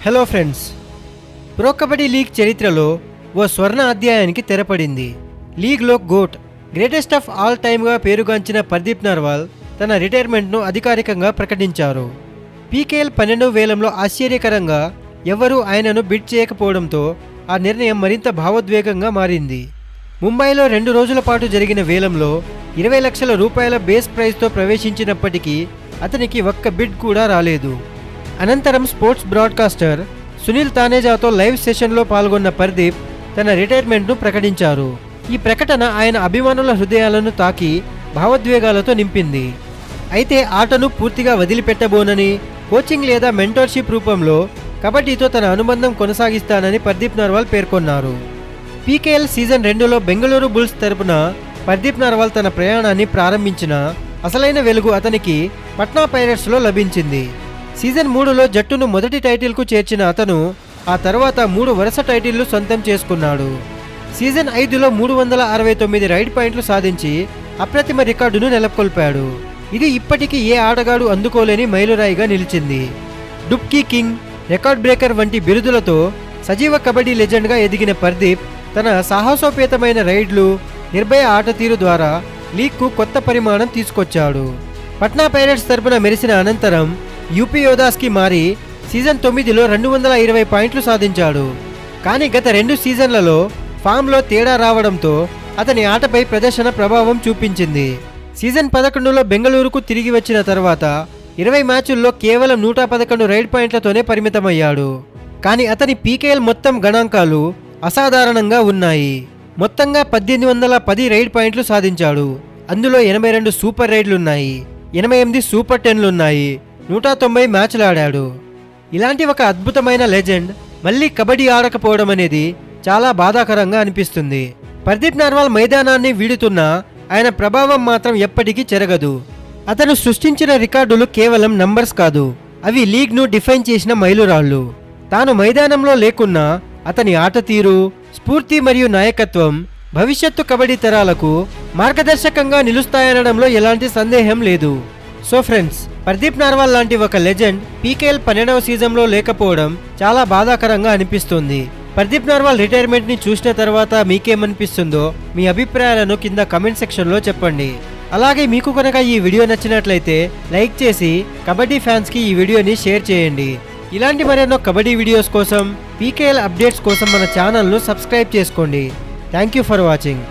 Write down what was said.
Hello friends, pro kabaddi league చరిత్రలో ఓ స్వర్ణ అధ్యాయానికి తెరపడింది. లీగ్లో గోట్, గ్రేటెస్ట్ ఆఫ్ ఆల్ టైమ్గా పేరుగాంచిన పర్దీప్ నర్వాల్ తన రిటైర్మెంట్ను అధికారికంగా ప్రకటించారు. పీకేఎల్ 12వ వేలంలో ఆశ్చర్యకరంగా ఎవరూ ఆయనను బిడ్ చేయకపోవడంతో ఆ నిర్ణయం మరింత భావోద్వేగంగా మారింది. ముంబైలో 2 రోజుల పాటు జరిగిన వేలంలో 20 లక్షల రూపాయల బేస్ ప్రైజ్తో ప్రవేశించినప్పటికీ అతనికి ఒక్క బిడ్ కూడా రాలేదు. అనంతరం స్పోర్ట్స్ బ్రాడ్కాస్టర్ సునీల్ తానేజాతో లైవ్ సెషన్లో పాల్గొన్న పర్దీప్ తన రిటైర్మెంట్ను ప్రకటించారు. ఈ ప్రకటన ఆయన అభిమానుల హృదయాలను తాకి భావోద్వేగాలతో నింపింది. అయితే ఆటను పూర్తిగా వదిలిపెట్టబోనని, కోచింగ్ లేదా మెంటర్షిప్ రూపంలో కబడ్డీతో తన అనుబంధం కొనసాగిస్తానని పర్దీప్ నర్వాల్ పేర్కొన్నారు. పీకేఎల్ సీజన్ 2లో బెంగళూరు బుల్స్ తరపున పర్దీప్ నర్వాల్ తన ప్రయాణాన్ని ప్రారంభించిన అసలైన వెలుగు అతనికి పట్నా పైరేట్స్లో లభించింది. సీజన్ 3లో జట్టును మొదటి టైటిల్కు చేర్చిన అతను ఆ తర్వాత 3 వరుస టైటిళ్లు సొంతం చేసుకున్నాడు. సీజన్ 5లో 369 రైడ్ పాయింట్లు సాధించి అప్రతిమ రికార్డును నెలకొల్పాడు. ఇది ఇప్పటికీ ఏ ఆటగాడు అందుకోలేని మైలురాయిగా నిలిచింది. డుబ్కీ కింగ్, రికార్డ్ బ్రేకర్ వంటి బిరుదులతో సజీవ కబడ్డీ లెజెండ్గా ఎదిగిన పర్దీప్ తన సాహసోపేతమైన రైడ్లు, నిర్భయ ఆట తీరు ద్వారా లీగ్కు కొత్త పరిమాణం తీసుకొచ్చాడు. పట్నా పైరేట్స్ తరపున మెరిసిన అనంతరం యూపీ యోధాస్కి మారి సీజన్ 9లో 220 పాయింట్లు సాధించాడు. కానీ గత 2 సీజన్లలో ఫామ్లో తేడా రావడంతో అతని ఆటపై ప్రదర్శన ప్రభావం చూపించింది. సీజన్ 11లో బెంగళూరుకు తిరిగి వచ్చిన తర్వాత 20 మ్యాచుల్లో కేవలం 111 రైడ్ పాయింట్లతోనే పరిమితమయ్యాడు. కానీ అతని పీకేఎల్ మొత్తం గణాంకాలు అసాధారణంగా ఉన్నాయి. మొత్తంగా 1810 రైడ్ పాయింట్లు సాధించాడు. అందులో 82 సూపర్ రైడ్లున్నాయి, 88 సూపర్ 10లున్నాయి, 190 మ్యాచ్లు ఆడాడు. ఇలాంటి ఒక అద్భుతమైన లెజెండ్ మళ్ళీ కబడ్డీ ఆడకపోవడం అనేది చాలా బాధాకరంగా అనిపిస్తుంది. పర్దీప్ నర్వాల్ మైదానాన్ని వీడుతున్నా ఆయన ప్రభావం మాత్రం ఎప్పటికీ చెరగదు. అతను సృష్టించిన రికార్డులు కేవలం నంబర్స్ కాదు, అవి లీగ్ను డిఫైన్ చేసిన మైలురాళ్ళు. తాను మైదానంలో లేకున్నా అతని ఆట తీరు, స్ఫూర్తి మరియు నాయకత్వం భవిష్యత్తు కబడ్డీ తరాలకు మార్గదర్శకంగా నిలుస్తాయనడంలో ఎలాంటి సందేహం లేదు. సో ఫ్రెండ్స్, పర్దీప్ నర్వాల్ లాంటి ఒక లెజెండ్ పీకేఎల్ 12వ సీజన్లో లేకపోవడం చాలా బాధాకరంగా అనిపిస్తుంది. పర్దీప్ నర్వాల్ రిటైర్మెంట్ని చూసిన తర్వాత మీకేమనిపిస్తుందో మీ అభిప్రాయాలను కింద కమెంట్ సెక్షన్లో చెప్పండి. అలాగే మీకు కనుక ఈ వీడియో నచ్చినట్లయితే లైక్ చేసి కబడ్డీ ఫ్యాన్స్కి ఈ వీడియోని షేర్ చేయండి. ఇలాంటి మరెన్నో కబడ్డీ వీడియోస్ కోసం, పీకేఎల్ అప్డేట్స్ కోసం మన ఛానల్ను సబ్స్క్రైబ్ చేసుకోండి. Thank you for watching.